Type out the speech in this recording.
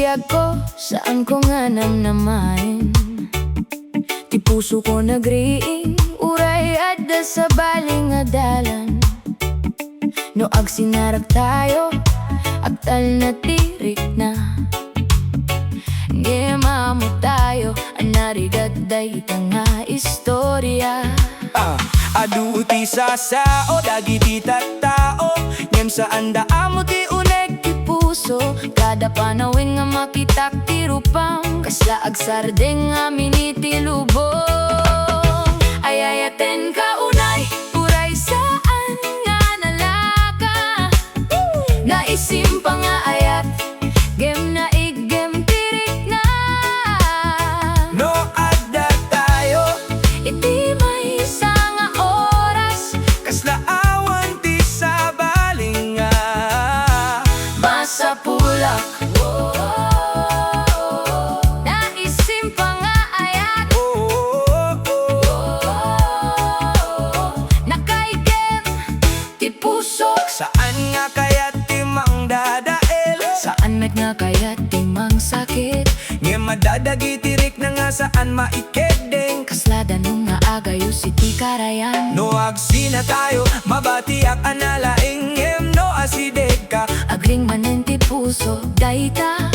biag ko, saan ko nga namnamain. Ti puso ko nagriing, uray adda sa baling adalan. No ag sinarag tayo, agtal na tirik na. Ngema mo tayo, anarigat dayta nga istorya. Aduti sa sao, dagiti tattao, ngem saan daamo ti uneg ti puso. Kada panawin nga makitak ti rupang, kasla agsardeng nga miniti lubong. Ayayaten ka unay, uray saan nga nalaka. Naisimpa nga ayat, gem na igem tirik na. No adda tayo, Iti may isa nga oras, kaslaawan ti sa balinga. masapulak. Naisimpa nga ayat, nakaigem ti puso. Saan nga kaya ti mang dadael? Saan met nga kaya timang sakit? Ngem madadagiti rikna nga saan maikedeng. Kaslada nung nga agayo si ti karayan. No agsina tayo, mabatiak analaing ngem no asideg ka. Agring manen ti puso, dayta